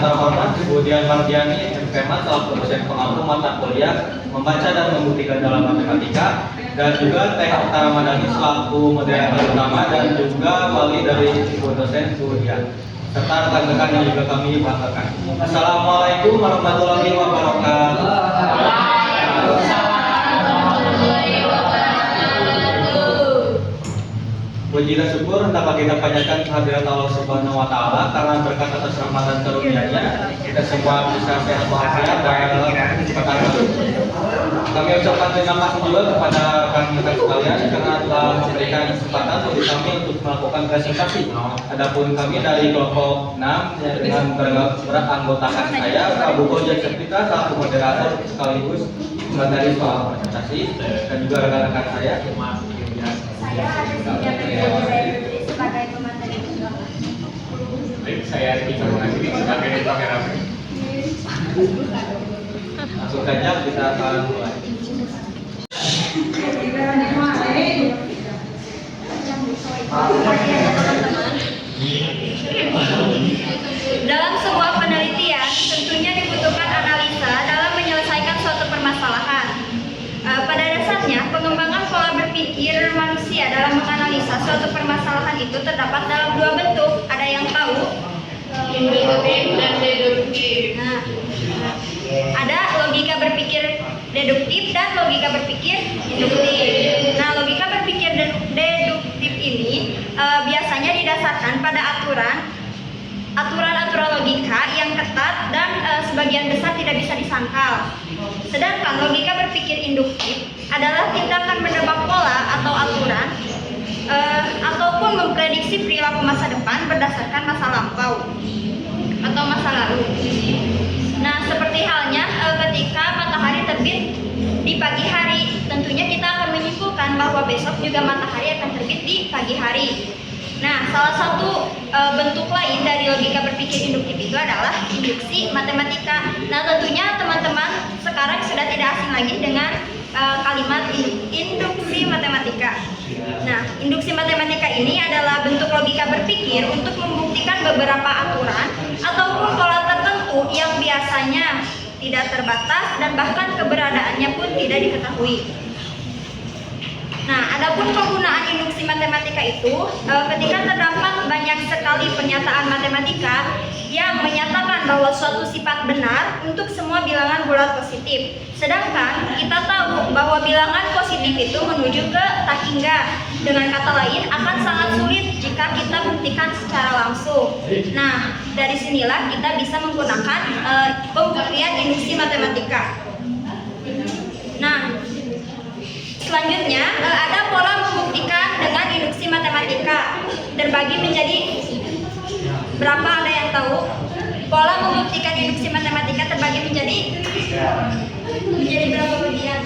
terhormat Ibu Dian Mardiani, MPMA, selaku dosen pengampu mata kuliah membaca dan membuktikan dalam matematika, dan juga Teh Oktara Madani selaku moderator utama dan juga wali dari Ibu dosen Bu Dian, serta rekan-rekan yang juga kami banggakan. Assalamualaikum warahmatullahi wabarakatuh. Puji dan syukur hendaklah kita panjatkan kehadirat Allah Subhanahu wa Ta'ala, karena berkat atas rahmat dan karunia-Nya kita semua bisa sehat walafiat dan cepat. Kami ucapkan terima kasih juga kepada rekan-rekan sekalian karena telah memberikan kesempatan bagi kami untuk melakukan presentasi. Adapun kami dari kelompok 6 dengan beranggotakan saya, Prabu Koja Septika selaku moderator sekaligus materi soal presentasi, dan juga rekan-rekan saya. Saya ada sebagai pemateri. Baik, saya Riki Karunasidi sebagai kameramen. Langsung saja kita akan mulai. Dalam sebuah penelitian, tentunya dibutuhkan analisa dalam menyelesaikan suatu permasalahan. Pada dasarnya, pengembangan pola berpikir manusia dalam menganalisa suatu permasalahan itu terdapat dalam dua bentuk. Ada yang tahu? Induktif dan deduktif. Ada logika berpikir deduktif dan logika berpikir induktif. Nah, logika berpikir deduktif ini biasanya didasarkan pada aturan-aturan logika yang ketat dan sebagian besar tidak bisa disangkal. Sedangkan logika berpikir induktif adalah tindakan menebak pola atau aturan ataupun memprediksi perilaku masa depan berdasarkan masa lampau atau masa lalu. Nah, seperti halnya ketika matahari terbit di pagi hari, tentunya kita akan menyimpulkan bahwa besok juga matahari akan terbit di pagi hari. Nah, salah satu bentuk lain dari logika berpikir induktif itu adalah induksi matematika. Nah, tentunya teman-teman sekarang sudah tidak asing lagi dengan kalimat induksi matematika. Nah, induksi matematika ini adalah bentuk logika berpikir untuk membuktikan beberapa aturan ataupun pola tertentu yang biasanya tidak terbatas dan bahkan keberadaannya pun tidak diketahui. Nah, adapun penggunaan induksi matematika itu ketika terdapat banyak sekali pernyataan matematika yang menyatakan bahwa suatu sifat benar untuk semua bilangan bulat positif. Sedangkan kita tahu bahwa bilangan positif itu menuju ke tak hingga. Dengan kata lain, akan sangat sulit jika kita buktikan secara langsung. Nah, dari sinilah kita bisa menggunakan pembuktian induksi matematika. Nah, selanjutnya ada pola membuktikan dengan induksi matematika. Terbagi menjadi berapa, ada yang tahu? Pola membuktikan induksi matematika terbagi menjadi berapa bagian?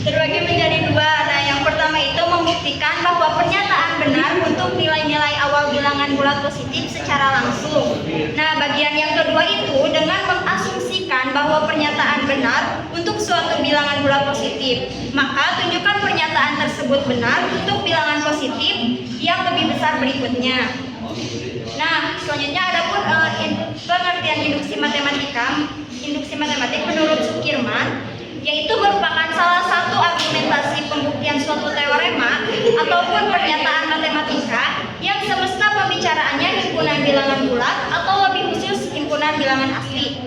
Terbagi menjadi dua. Nah, yang pertama itu membuktikan bahwa pernyataan benar untuk nilai-nilai awal bilangan bulat positif secara langsung. Nah, bagian yang kedua itu dengan mengasumsikan bahwa pernyataan benar untuk suatu bilangan bulat positif. Maka tunjukkan pernyataan tersebut benar untuk bilangan positif yang lebih besar berikutnya. Nah, selanjutnya adapun pengertian induksi matematik menurut Sukirman, yaitu merupakan salah satu argumentasi pembuktian suatu teorema ataupun pernyataan matematika yang semesta pembicaraannya himpunan bilangan bulat atau lebih khusus himpunan bilangan asli.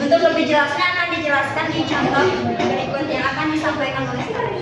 Untuk lebih jelasnya akan dijelaskan di contoh berikut yang akan disampaikan oleh saya.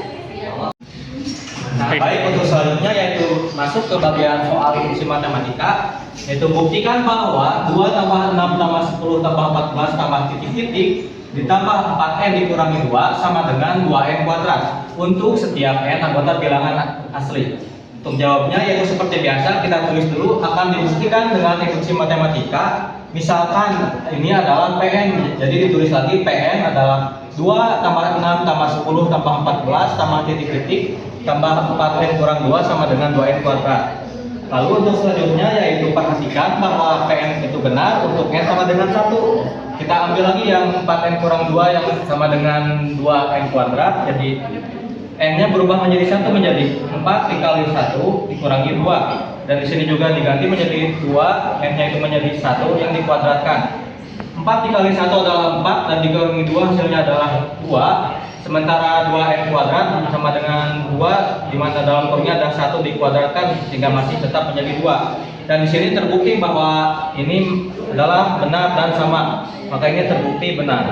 Nah, baik, untuk selanjutnya yaitu masuk ke bagian soal induksi matematika, yaitu buktikan bahwa 2 tambah 6 tambah 10 tambah 14 tambah titik-titik ditambah 4n dikurangi 2 sama dengan 2n kuadrat untuk setiap n anggota bilangan asli. Untuk jawabnya yaitu seperti biasa, kita tulis dulu, akan dibuktikan dengan induksi matematika. Misalkan ini adalah Pn, jadi ditulis lagi Pn adalah 2 tambah 6 tambah 10 tambah 14 tambah titik-titik tambah 4n kurang 2 sama dengan 2n kuadrat. Lalu untuk selanjutnya yaitu perhatikan bahwa Pn itu benar untuk n sama dengan 1. Kita ambil lagi yang 4n kurang 2 yang sama dengan 2n kuadrat. Jadi N-nya berubah menjadi 1 menjadi 4 dikali 1 dikurangi 2. Dan di sini juga diganti menjadi 2, N-nya itu menjadi 1 yang dikuadratkan. 4 dikali 1 adalah 4 dan dikurangi 2 hasilnya adalah 2. Sementara 2N kuadrat sama dengan 2 di mana dalam kurungnya ada 1 dikuadratkan sehingga masih tetap menjadi 2. Dan di sini terbukti bahwa ini adalah benar dan sama. Maka ini terbukti benar.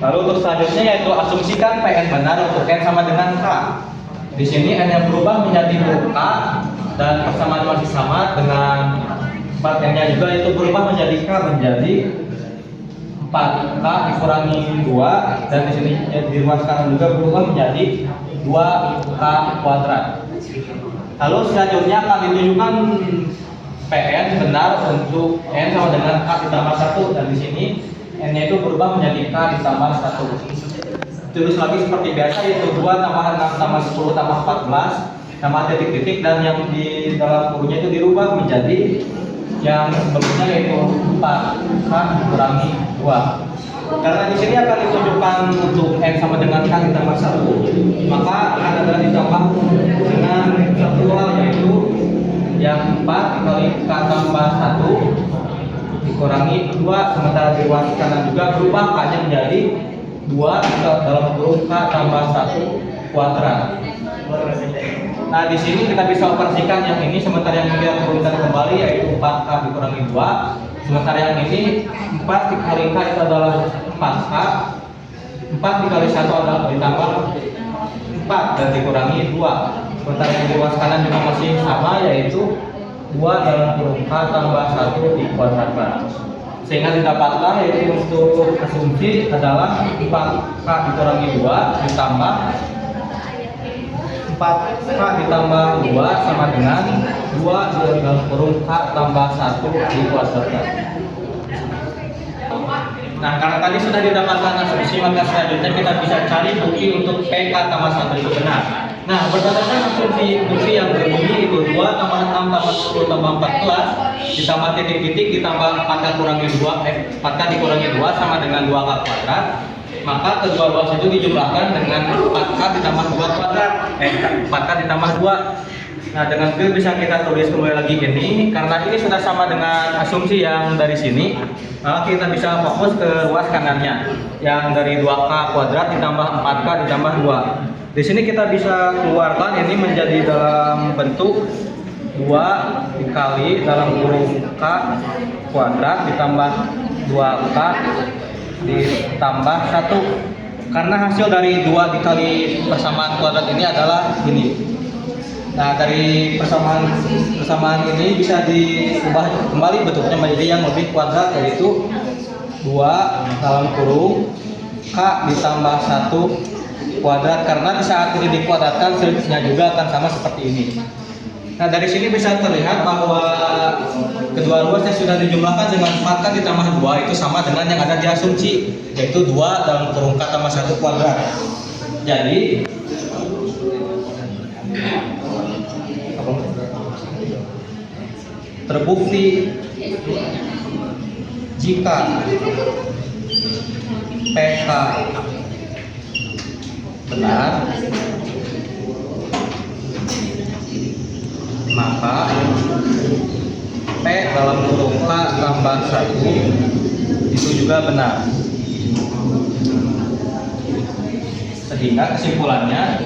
Lalu untuk selanjutnya yaitu asumsikan PN benar untuk N sama dengan K. Di sini N yang berubah menjadi K dan persamaan masih sama dengan 4N-nya juga itu berubah menjadi K menjadi 4K dikurangi 2 dan di sini di ruas kanan juga berubah menjadi 2K kuadrat. Lalu selanjutnya kami tunjukkan PN benar untuk N sama dengan K ditambah 1 dan di sini N-nya itu berubah menjadi K ditambah 1. Terus lagi seperti biasa yaitu 2 tambah 6 tambah 10 tambah 14 tambah titik-titik dan yang di dalam kurungnya itu dirubah menjadi yang sebelumnya yaitu 4K dikurangi 2. Karena di sini akan ditunjukkan untuk N sama dengan K ditambah 1, maka akan ada ditambah dengan satu hal yaitu yang 4 dikali K tambah 1 dikurangi 2, sementara di ruas kanan juga berubah K-nya menjadi 2 dalam kurung K tambah 1 kuadrat. Nah, di sini kita bisa operasikan yang ini, sementara yang ini kita turunkan kembali yaitu 4K dikurangi 2. Sementara yang ini 4 dikali K itu adalah 4K. 4 dikali 1 adalah ditambah 4 dan dikurangi 2. Sementara yang di ruas kanan juga masih sama yaitu 2 dalam kurung K tambah 1 dikuadratkan. Sehingga didapatlah yaitu untuk asumsi adalah 4K dikurangi 2 ditambah 4K ditambah 2 sama dengan 2 dalam kurung K tambah 1 dikuadratkan. Nah, karena tadi sudah didapatkan asumsi, maka selanjutnya kita bisa cari bukti untuk PK tambah 1 itu benar. Nah, berdasarkan asumsi bukti yang berbunyi itu 2 tambah 6 tambah 10 tambah 14 ditambah titik-titik ditambah 4K kurangi 2, 4K dikurangi 2 sama dengan 2K kuadrat. Maka kedua ruas itu dijumlahkan dengan 4K ditambah 2 kuadrat, 4K ditambah 2. Nah, dengan itu bisa kita tulis kembali lagi ini, karena ini sudah sama dengan asumsi yang dari sini, maka kita bisa fokus ke ruas kanannya yang dari 2K kuadrat ditambah 4K ditambah 2. Di sini kita bisa keluarkan ini menjadi dalam bentuk 2 dikali dalam kurung K kuadrat ditambah 2K ditambah 1, karena hasil dari 2 dikali persamaan kuadrat ini adalah ini. Nah, dari persamaan ini bisa diubah kembali bentuknya menjadi yang lebih kuadrat yaitu 2 dalam kurung K ditambah 1 kuadrat, karena di saat ini dikuadratkan selisihnya juga akan sama seperti ini. Nah, dari sini bisa terlihat bahwa kedua ruas yang sudah dijumlahkan dengan 4K ditambah 2 itu sama dengan yang ada di asumsi, yaitu 2 dalam kurung K tambah 1 kuadrat. Jadi terbukti jika PK benar, maka P dalam kurung K tambah 1 itu juga benar. Sehingga kesimpulannya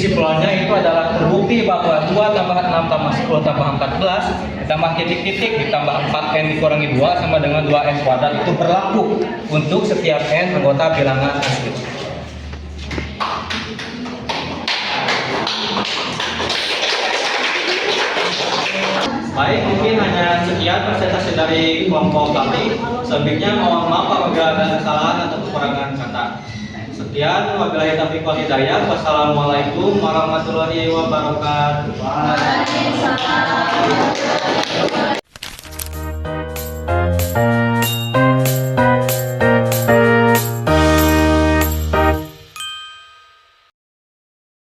kesimpulannya itu adalah terbukti bahwa 2 tambah 6 tambah 10 tambah 14 ditambah titik-titik ditambah 4n dikurangi 2 sama dengan 2n kuadrat itu berlaku untuk setiap n anggota bilangan asli. Baik, mungkin hanya sekian presentasi dari kelompok kami. Selebihnya mohon maaf apabila ada kesalahan atau kekurangan kata. Sekian, wabillahi taufiq wal hidayah. Wassalamualaikum warahmatullahi wabarakatuh.